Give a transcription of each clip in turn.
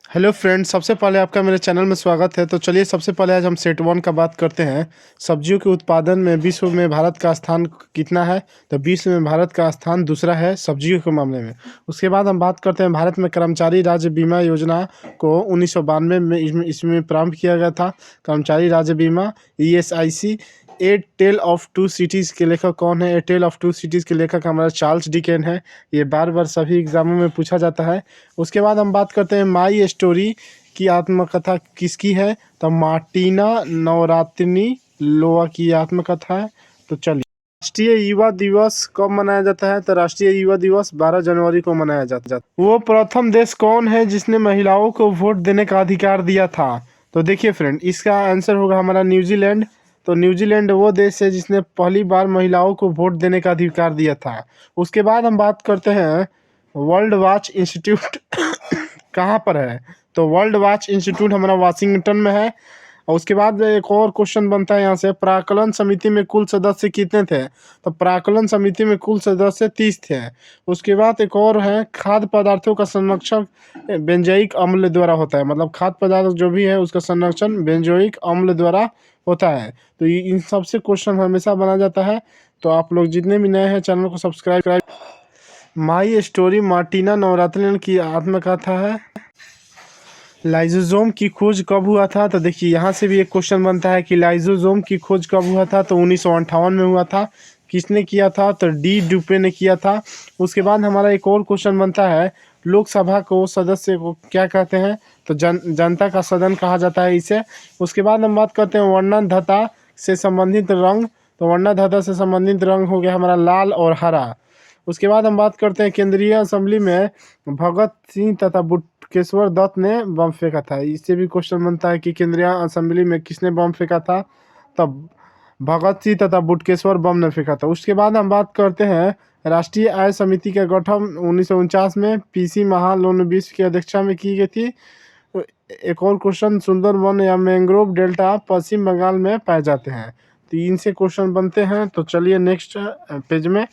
Hello friends, सबसे पहले आपका मेरे चैनल में स्वागत है। तो चलिए सबसे पहले आज हम सेट वन का बात करते हैं। सब्जियों के उत्पादन में विश्व में भारत का स्थान कितना है? तो विश्व में भारत का स्थान दूसरा है सब्जियों के मामले में। उसके बाद हम बात करते हैं भारत में कर्मचारी राज्य बीमा योजना को 1992 में इसमें प्रारंभ किया गया था। कर्मचारी राज्य बीमा ESIC। A tale of two cities के लेखक कौन है? A tale of two cities के लेखक हमारा चार्ल्स डिकेन है। ये बार बार सभी एग्जामों में पूछा जाता है। उसके बाद हम बात करते हैं माई स्टोरी की आत्मकथा किसकी है? तो मार्टिना नवरात्रिनी लोआ की आत्मकथा है। तो चलिए, राष्ट्रीय युवा दिवस कब मनाया जाता है? तो राष्ट्रीय युवा दिवस 12 जनवरी को मनाया जाता है। वो प्रथम देश कौन है जिसने महिलाओं को वोट देने का अधिकार दिया था? तो देखिए फ्रेंड, इसका आंसर होगा हमारा न्यूजीलैंड। तो न्यूजीलैंड वो देश है जिसने पहली बार महिलाओं को वोट देने का अधिकार दिया था। उसके बाद हम बात करते हैं वर्ल्ड वॉच इंस्टीट्यूट कहाँ पर है? तो वर्ल्ड वॉच इंस्टीट्यूट हमारा वाशिंगटन में है। और उसके बाद एक और क्वेश्चन बनता है यहाँ से, प्राक्कलन समिति में कुल सदस्य कितने थे? तो प्राक्कलन समिति में कुल सदस्य 30 थे। उसके बाद एक और है, खाद्य पदार्थों का संरक्षण बेंजोइक अम्ल द्वारा होता है। मतलब खाद्य पदार्थ जो भी है उसका संरक्षण बेंजोइक अम्ल द्वारा होता है। तो इन सबसे क्वेश्चन हमेशा बना जाता है। तो आप लोग जितने भी नए हैं चैनल को सब्सक्राइब। माई स्टोरी मार्टिना नवरात्रिन की आत्मकथा है। लाइसोसोम की खोज कब हुआ था? तो देखिए यहाँ से भी एक क्वेश्चन बनता है कि लाइसोसोम की खोज कब हुआ था? तो 1958 में हुआ था। किसने किया था? तो डी ड्यूपे ने किया था। उसके बाद हमारा एक और क्वेश्चन बनता है, लोकसभा को सदस्य को क्या कहते हैं? तो जनता का सदन कहा जाता है इसे। उसके बाद हम बात करते हैं वर्णद्धता से संबंधित रंग। तो वर्णद्धता से संबंधित रंग हो गया हमारा लाल और हरा। उसके बाद हम बात करते हैं केंद्रीय असेंबली में भगत सिंह तथा बुटकेश्वर दत्त ने बम फेंका था। इससे भी क्वेश्चन बनता है कि केंद्रीय असेंबली में किसने बम फेंका था? तब भगत सिंह तथा बुटकेश्वर बम ने फेंका था। उसके बाद हम बात करते हैं राष्ट्रीय आय समिति का गठन 1949 में PC महालनोबिस की अध्यक्षता में की गई थी। एक और क्वेश्चन, सुंदरवन या मैंग्रोव डेल्टा पश्चिम बंगाल में पाए जाते हैं। तो इनसे क्वेश्चन बनते हैं। तो चलिए नेक्स्ट पेज में,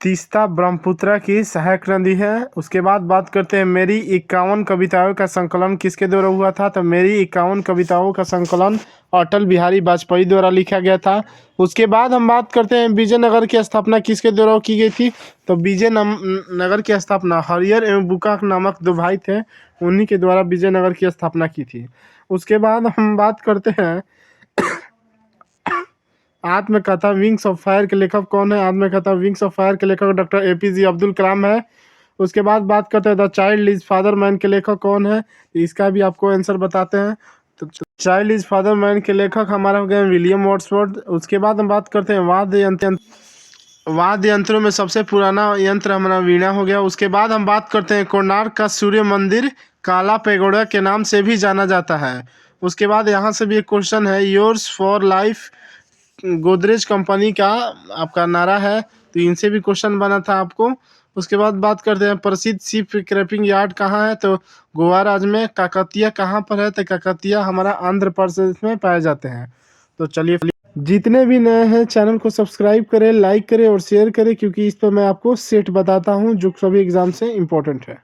तीस्ता ब्रह्मपुत्र की सहायक नदी है। उसके बाद बात करते हैं मेरी 51 कविताओं का संकलन किसके द्वारा हुआ था? तो मेरी 51 कविताओं का संकलन अटल बिहारी वाजपेयी द्वारा लिखा गया था। उसके बाद हम बात करते हैं विजयनगर की स्थापना किसके द्वारा की गई थी? तो विजयनगर की स्थापना हरिहर एवं बुका नामक दो भाई थे, उन्हीं के द्वारा विजयनगर की स्थापना की थी। उसके बाद हम बात करते हैं आत्मकथा विंग्स ऑफ फायर के लेखक कौन है? आत्मकथा विंग्स ऑफ फायर के लेखक डॉक्टर APJ अब्दुल कलाम है। उसके बाद बात करते हैं the child is father man के लेखक कौन है? इसका भी आपको आंसर बताते हैं। तो चाइल्ड इज फादर मैन के लेखक हमारा हो गए विलियम वर्ड्सवर्थ। उसके बाद हम बात करते हैं वाद्य यंत्रों में सबसे पुराना यंत्र हमारा वीणा हो गया। उसके बाद हम बात करते हैं कोणार्क का सूर्य मंदिर काला पेगोडा के नाम से भी जाना जाता है। उसके बाद यहाँ से भी एक क्वेश्चन है, yours for life Godrej company का आपका नारा है। तो इनसे भी क्वेश्चन बना था आपको। उसके बाद बात करते हैं प्रसिद्ध शिप क्रैपिंग यार्ड कहाँ है? तो गोवा राज्य में। काकतिया कहाँ पर है? तो काकतिया हमारा आंध्र प्रदेश में पाए जाते हैं। तो चलिए, जितने भी नए हैं चैनल को सब्सक्राइब करें, लाइक करें और शेयर करें, क्योंकि इस पर मैं आपको सेट बताता हूँ जो सभी एग्जाम से इम्पोर्टेंट है।